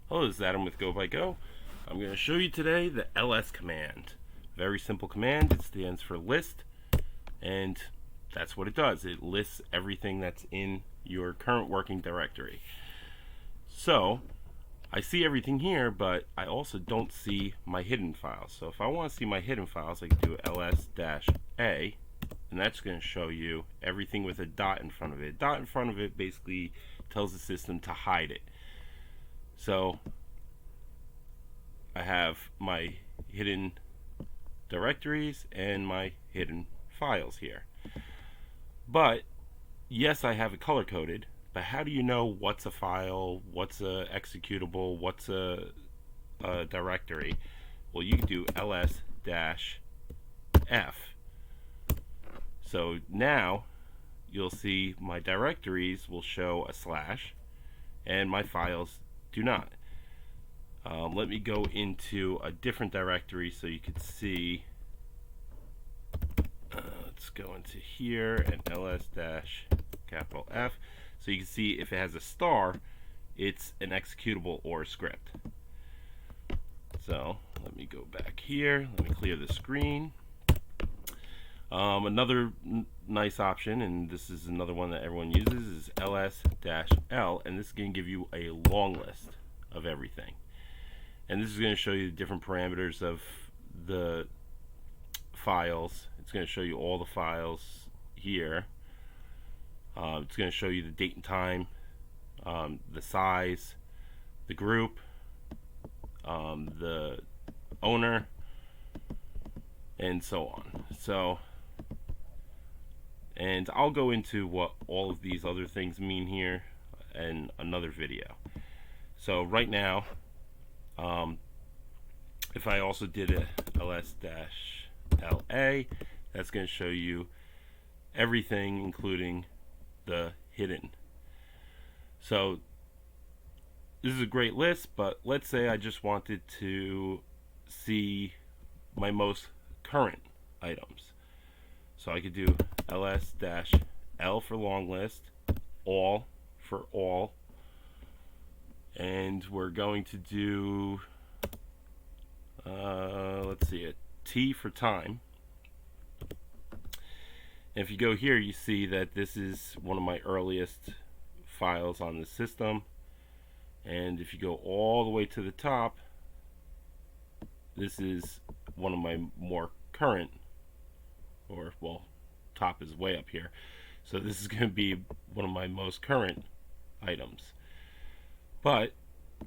Hello, this is Adam with Go by Go. I'm going to show you today the ls command. Very simple command. It stands for list, and that's what it does. It lists everything that's in your current working directory. So I see everything here, but I also don't see my hidden files. So if I want to see my hidden files, I can do ls-a, and that's going to show you everything with a dot in front of it. A dot in front of it basically tells the system to hide it. So I have my hidden directories and my hidden files here. But yes, I have it color coded, but how do you know what's a file, what's a executable, what's a directory? Well, you can do ls-f. So now you'll see my directories will show a slash and my files do not. Let me go into a different directory so you can see. Let's go into here and ls-F, so you can see if it has a star, it's an executable or a script. So let me go back here, let me clear the screen. Another nice option, and this is another one that everyone uses, is ls-L, and this is going to give you a long list of everything. And this is going to show you the different parameters of the files. It's going to show you all the files here. It's going to show you the date and time, the size, the group, the owner, and so on. And I'll go into what all of these other things mean here in another video. So right now, if I also did a ls-LA, that's going to show you everything, including the hidden. So this is a great list, but let's say I just wanted to see my most current items. So I could do ls-L for long list, all for all, and we're going to do let's see, a T for time. And if you go here, you see that this is one of my earliest files on the system, and if you go all the way to the top, this is one of my more current, or well, top is way up here, so this is going to be one of my most current items. But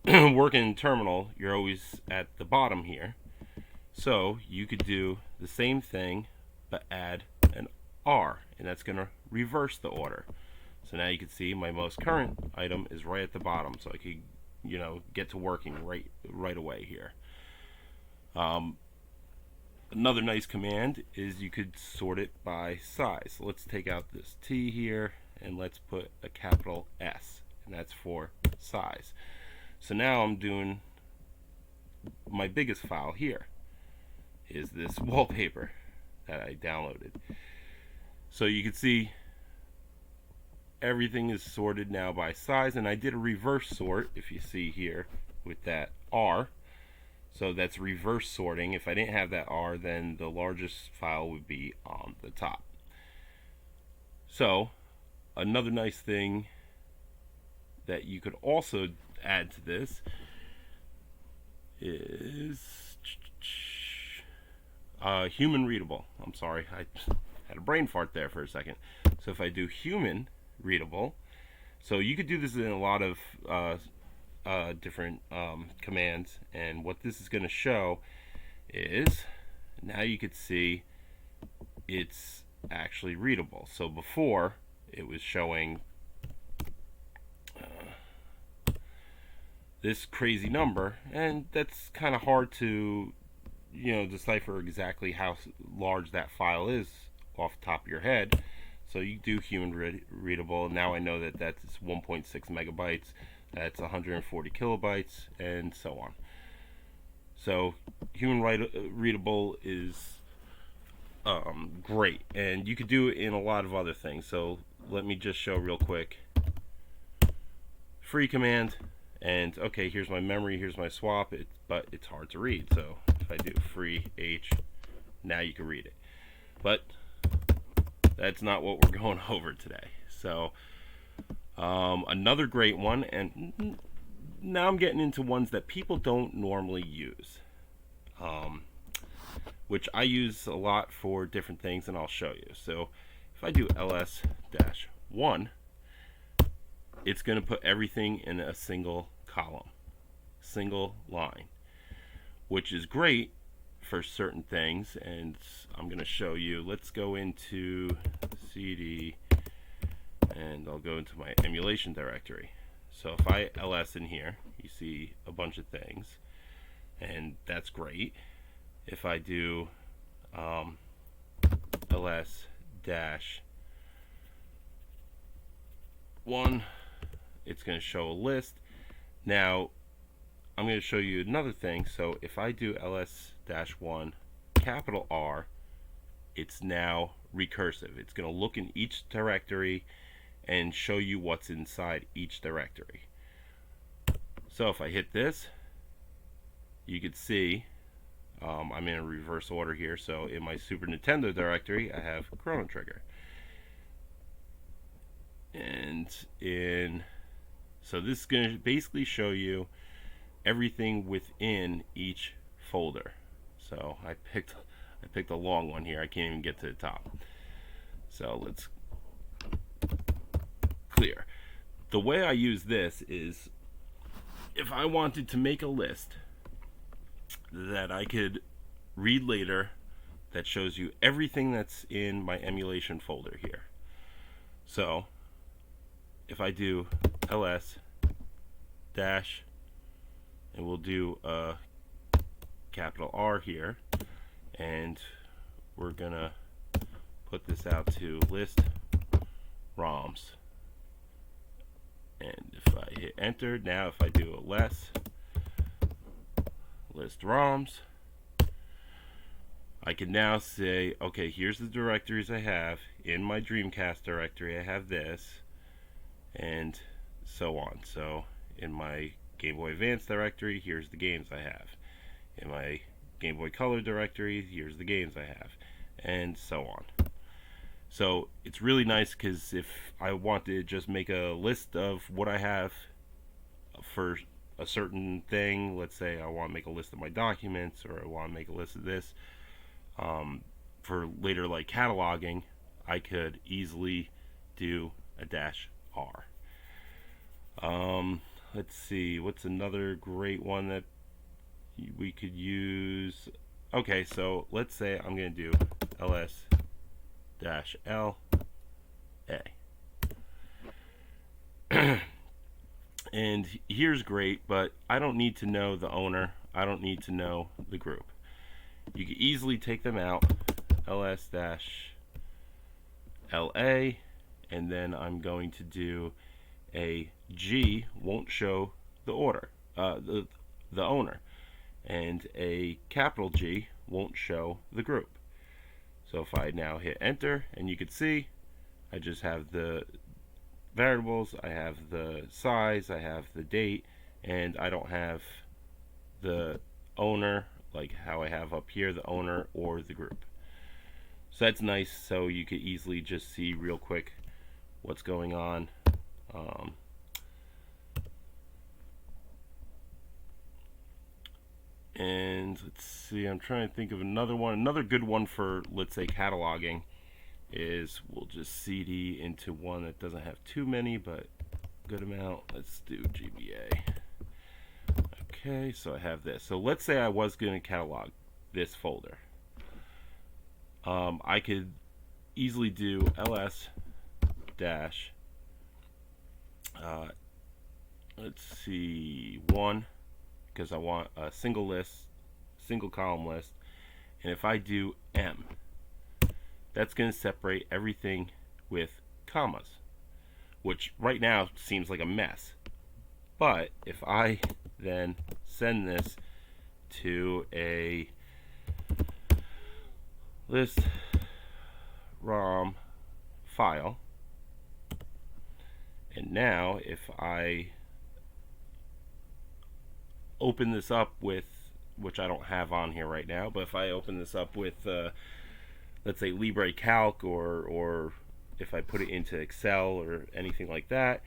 working in terminal, you're always at the bottom here, so you could do the same thing but add an R, and that's going to reverse the order. So now you can see my most current item is right at the bottom, so I could, get to working right away here. Another nice command is you could sort it by size. So let's take out this T here and let's put a capital S, and that's for size. So now I'm doing my biggest file here is this wallpaper that I downloaded. So you can see everything is sorted now by size, and I did a reverse sort, if you see here with that R. So that's reverse sorting. If I didn't have that R, then the largest file would be on the top. So another nice thing that you could also add to this is human readable. I'm sorry, I had a brain fart there for a second. So if I do human readable, so you could do this in a lot of different commands, and what this is going to show is now you could see it's actually readable. So before it was showing this crazy number, and that's kind of hard to decipher exactly how large that file is off the top of your head. So you do human readable. Now I know that that's 1.6 megabytes, that's 140 kilobytes, and so on. So human readable is great, and you could do it in a lot of other things. So let me just show real quick. Free command, And okay, here's my memory, here's my swap, but it's hard to read. So if I do free H, now you can read it. But that's not what we're going over today. So another great one, and now I'm getting into ones that people don't normally use, which I use a lot for different things, and I'll show you. So if I do ls-1, it's going to put everything in a single column, single line, which is great for certain things, and I'm going to show you. Let's go into CD, and I'll go into my emulation directory. So if I ls in here, you see a bunch of things, and that's great. If I do ls-1, it's going to show a list. Now I'm going to show you another thing. So if I do ls-1 capital R, it's now recursive. It's going to look in each directory and show you what's inside each directory. So if I hit this, you can see I'm in a reverse order here. So in my Super Nintendo directory, I have Chrono Trigger. And so this is going to basically show you everything within each folder. So I picked a long one here. I can't even get to the top. So let's clear. The way I use this is, if I wanted to make a list that I could read later that shows you everything that's in my emulation folder here. So if I do ls dash, and we'll do a capital R here, and we're gonna put this out to list ROMs. And if I hit enter, now if I do a list ROMs, I can now say, okay, here's the directories I have. In my Dreamcast directory, I have this, and so on. So in my Game Boy Advance directory, here's the games I have. In my Game Boy Color directory, here's the games I have, and so on. So it's really nice, because if I want to just make a list of what I have for a certain thing, let's say I want to make a list of my documents, or I want to make a list of this for later, like cataloging, I could easily do a -R. Let's see, what's another great one that we could use? Okay, so let's say I'm going to do ls-LA. And here's great, but I don't need to know the owner. I don't need to know the group. You can easily take them out, ls-LA, and then I'm going to do a G won't show the order, the owner, and a capital G won't show the group. So if I now hit enter, and you can see I just have the variables, I have the size, I have the date, and I don't have the owner, like how I have up here, the owner or the group. So that's nice, so you could easily just see real quick what's going on. And let's see, I'm trying to think of another one. Another good one for, let's say, cataloging is, we'll just CD into one that doesn't have too many, but good amount. Let's do GBA. Okay, so I have this. So let's say I was going to catalog this folder. I could easily do ls dash, let's see, 1, because I want a single list, single column list. And if I do M, that's going to separate everything with commas, which right now seems like a mess. But if I then send this to a list ROM file, and now if I open this up with, which I don't have on here right now, but if I open this up with, let's say Libre Calc, or if I put it into Excel or anything like that,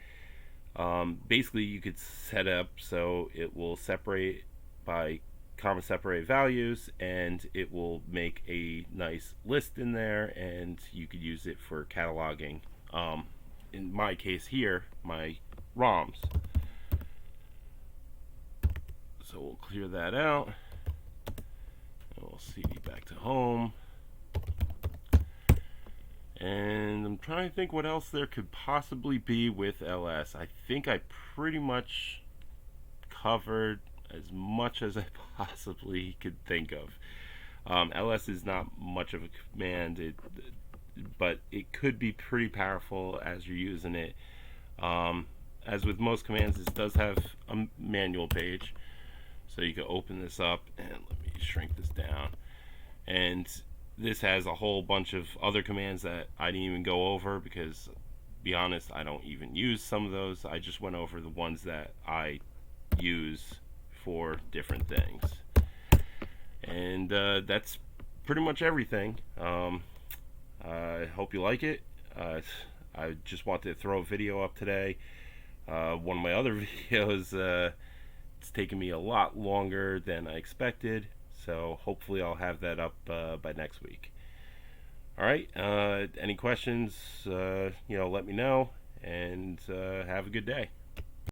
basically you could set up so it will separate by comma separated values, and it will make a nice list in there, and you could use it for cataloging. In my case here, my ROMs. So we'll clear that out, and we'll CD back to home. And I'm trying to think what else there could possibly be with LS. I think I pretty much covered as much as I possibly could think of. LS is not much of a command, but it could be pretty powerful as you're using it. As with most commands, this does have a manual page, so you can open this up, and let me shrink this down. And this has a whole bunch of other commands that I didn't even go over because, to be honest, I don't even use some of those. I just went over the ones that I use for different things. And that's pretty much everything. I hope you like it. I just wanted to throw a video up today. One of my other videos, it's taken me a lot longer than I expected, so hopefully I'll have that up by next week. Alright, any questions, let me know, and have a good day.